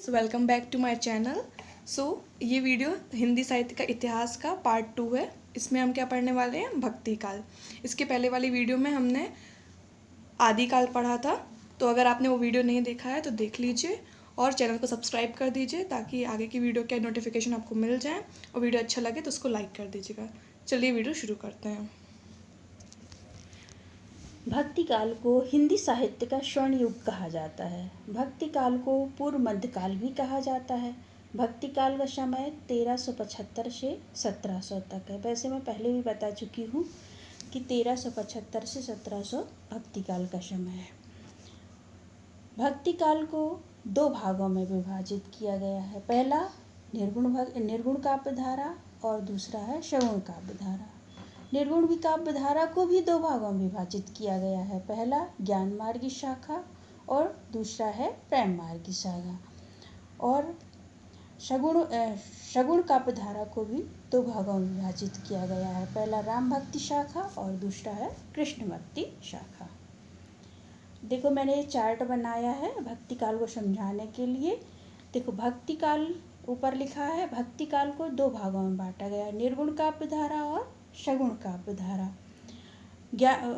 So welcome back to my channel. ये video Hindi साहित्य का इतिहास का पार्ट 2 है। इसमें हम क्या पढ़ने वाले हैं, भक्ति काल। इसके पहले वाली वीडियो में हमने आदिकाल पढ़ा था, तो अगर आपने वो वीडियो नहीं देखा है तो देख लीजिए और चैनल को सब्सक्राइब कर दीजिए ताकि आगे की वीडियो के नोटिफिकेशन आपको मिल जाए। और वीडियो अच्छा लगे तो उसको लाइक कर दीजिएगा। चलिए वीडियो शुरू करते हैं। भक्ति काल को हिंदी साहित्य का स्वर्ण युग कहा जाता है। भक्ति काल को पूर्व मध्यकाल भी कहा जाता है। भक्ति काल का समय 1375 से 1700 तक है। वैसे मैं पहले भी बता चुकी हूँ कि 1375 से 1700 भक्ति काल का समय है। भक्ति काल को दो भागों में विभाजित किया गया है। पहला निर्गुण काव्य धारा और दूसरा है सगुण काव्य धारा। निर्गुण काव्य धारा को भी दो भागों में विभाजित किया गया है। पहला ज्ञान मार्गी शाखा और दूसरा है प्रेम मार्गी शाखा। और सगुण काव्य धारा को भी दो भागों में विभाजित किया गया है। पहला राम भक्ति शाखा और दूसरा है कृष्ण भक्ति शाखा। देखो, मैंने ये चार्ट बनाया है भक्ति काल को समझाने के लिए। देखो, भक्ति काल ऊपर लिखा है। भक्ति काल को दो भागों में बांटा गया है, निर्गुण काव्य धारा और सगुण काव्य धारा।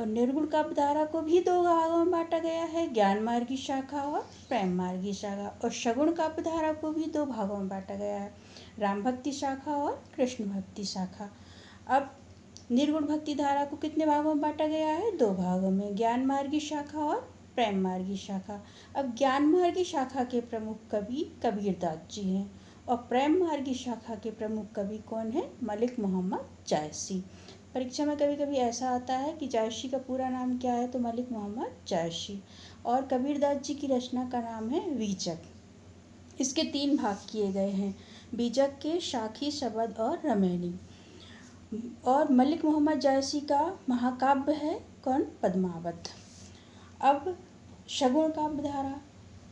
निर्गुण काव्य धारा को भी दो भागों में बांटा गया है, ज्ञान मार्गी शाखा और प्रेम मार्गी शाखा। और सगुण काव्य धारा को भी दो भागों में बांटा गया है, राम भक्ति शाखा और कृष्ण भक्ति शाखा। अब निर्गुण भक्ति धारा को कितने भागों में बांटा गया है? दो भागों में, ज्ञान मार्गी शाखा और प्रेम मार्गी शाखा। अब ज्ञान मार्गी शाखा के प्रमुख कवि कबीरदास जी हैं और प्रेम मार्गी शाखा के प्रमुख कवि कौन है? मलिक मोहम्मद जायसी। परीक्षा में कभी कभी ऐसा आता है कि जायसी का पूरा नाम क्या है, तो मलिक मोहम्मद जायसी। और कबीरदास जी की रचना का नाम है बीजक। इसके 3 भाग किए गए हैं, बीजक के, शाखी, शबद और रमैनी। और मलिक मोहम्मद जायसी का महाकाव्य है कौन? पद्मावत। अब सगुण काव्य धारा,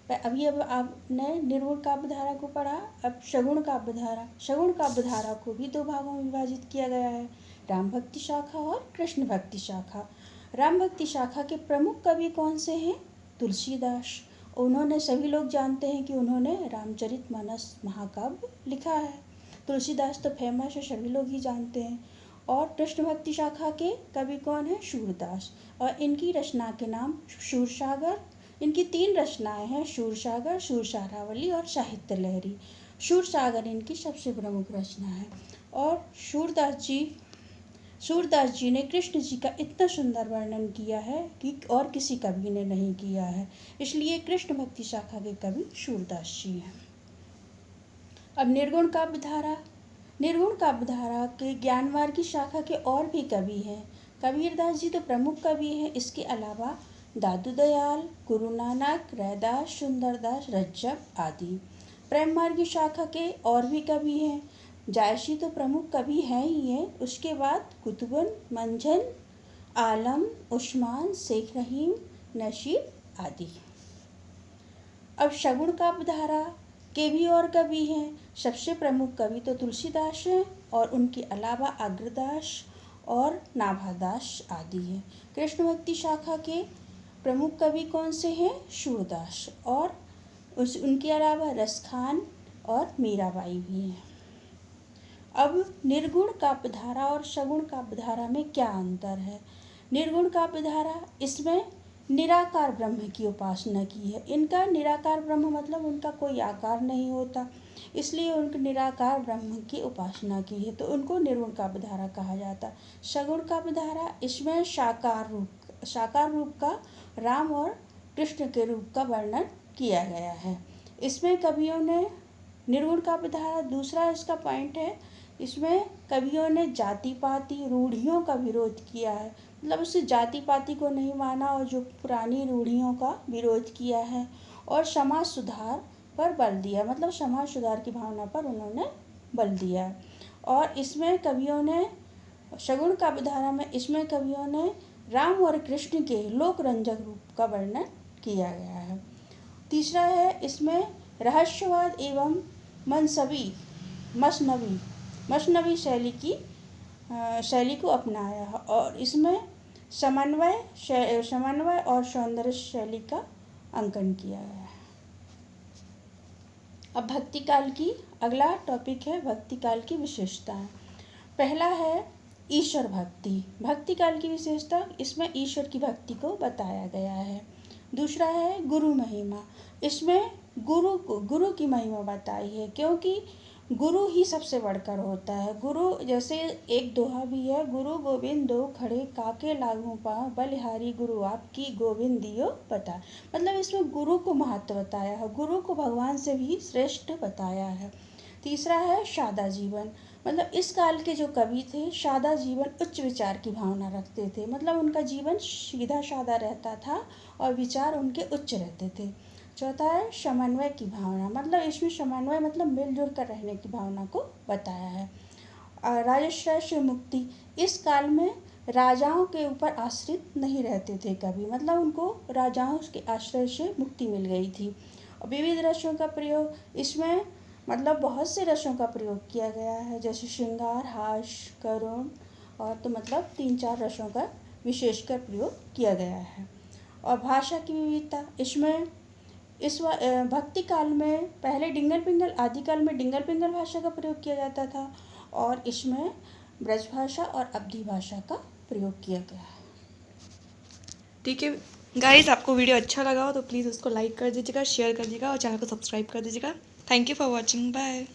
अब आपने निर्गुण काव्य धारा को पढ़ा। अब सगुण काव्य धारा, सगुण काव्य धारा को भी दो भागों में विभाजित किया गया है, राम भक्ति शाखा और कृष्ण भक्ति शाखा। राम भक्ति शाखा के प्रमुख कवि कौन से हैं? तुलसीदास। उन्होंने, सभी लोग जानते हैं कि उन्होंने रामचरितमानस महाकाव्य लिखा है। तुलसीदास तो फेमस है, सभी लोग ही जानते हैं। और कृष्ण भक्ति शाखा के कवि कौन है? सूरदास। और इनकी रचना के नाम सूरसागर। इनकी 3 रचनाएं हैं, सूरसागर, सूरसारावली और साहित्य लहरी। सूरसागर इनकी सबसे प्रमुख रचना है। और सूरदास जी ने कृष्ण जी का इतना सुंदर वर्णन किया है कि और किसी कवि ने नहीं किया है, इसलिए कृष्ण भक्ति शाखा के कवि सूरदास जी हैं। अब निर्गुण काव्य धारा, निर्गुण काव्य धारा के ज्ञान मार्गी शाखा के और भी कवि हैं। कबीरदास जी तो प्रमुख कवि हैं, इसके अलावा दादू दयाल, गुरु नानक, रैदास, सुंदरदास, रज्जब आदि। प्रेम मार्गी शाखा के और भी कवि हैं। जायसी तो प्रमुख कवि हैं ही हैं, उसके बाद कुतुबन, मंझन, आलम, उस्मान, शेख रहीम, नशीब आदि। अब सगुण काव्य धारा के भी और कवि हैं। सबसे प्रमुख कवि तो तुलसीदास हैं और उनके अलावा अग्रदास और नाभादास आदि हैं। कृष्ण भक्ति शाखा के प्रमुख कवि कौन से हैं? सूरदास। और उनके अलावा रसखान और मीराबाई भी हैं। अब निर्गुण काव्य धारा और सगुण काव्य धारा में क्या अंतर है? निर्गुण काव्य धारा, इसमें निराकार ब्रह्म की उपासना की है। इनका निराकार ब्रह्म मतलब उनका कोई आकार नहीं होता, इसलिए उनके निराकार ब्रह्म की उपासना की है, तो उनको निर्गुण काव्य धारा कहा जाता। सगुण काव्य धारा, इसमें साकार रूप का राम और कृष्ण के रूप का वर्णन किया गया है। इसमें कवियों ने, निर्गुण काव्य धारा, दूसरा इसका पॉइंट है, इसमें कवियों ने जाति पाति रूढ़ियों का विरोध किया है। मतलब उस जाति पाति को नहीं माना और जो पुरानी रूढ़ियों का विरोध किया है। और समाज सुधार पर बल दिया, मतलब समाज सुधार की भावना पर उन्होंने बल दिया है। और इसमें कवियों ने, सगुण काव्य धारा में, इसमें कवियों ने राम और कृष्ण के लोक रंजक रूप का वर्णन किया गया है। तीसरा है, इसमें रहस्यवाद एवं मसनवी शैली को अपनाया है। और इसमें समन्वय और सौंदर्य शैली का अंकन किया गया है। अब भक्ति काल की अगला टॉपिक है भक्ति काल की विशेषताएं। पहला है ईश्वर भक्ति। भक्ति काल की विशेषता, इसमें ईश्वर की भक्ति को बताया गया है। दूसरा है गुरु महिमा। इसमें गुरु की महिमा बताई है, क्योंकि गुरु ही सबसे बढ़कर होता है। गुरु, जैसे एक दोहा भी है, गुरु गोविंद दो खड़े काके लागू पाँव, बलिहारी गुरु आपकी गोविंद दियो बता। मतलब इसमें गुरु को महत्व बताया है, गुरु को भगवान से भी श्रेष्ठ बताया है। तीसरा है सादा जीवन। मतलब इस काल के जो कवि थे, सादा जीवन, उच्च विचार की भावना रखते थे। मतलब उनका जीवन सीधा सादा रहता था और विचार उनके उच्च रहते थे। चौथा है समन्वय की भावना। मतलब इसमें समन्वय मतलब मिलजुल कर रहने की भावना को बताया है। राजाश्रय से मुक्ति। इस काल में राजाओं के ऊपर आश्रित नहीं रहते थे कभी, मतलब उनको राजाओं के आश्रय से मुक्ति मिल गई थी। और विविध रसों का प्रयोग, इसमें मतलब बहुत से रसों का प्रयोग किया गया है, जैसे श्रृंगार, हास्य, करुण, और तो मतलब 3-4 रसों का विशेषकर प्रयोग किया गया है। और भाषा की विविधता, इसमें इस भक्ति काल में पहले डिंगल पिंगल, आदिकाल में डिंगल पिंगल भाषा का प्रयोग किया जाता था, और इसमें ब्रज भाषा और अवधी भाषा का प्रयोग किया गया है। ठीक है गाइस, आपको वीडियो अच्छा लगा हो तो प्लीज़ उसको लाइक कर दीजिएगा, शेयर कर दीजिएगा और चैनल को सब्सक्राइब कर दीजिएगा। Thank you for watching, bye.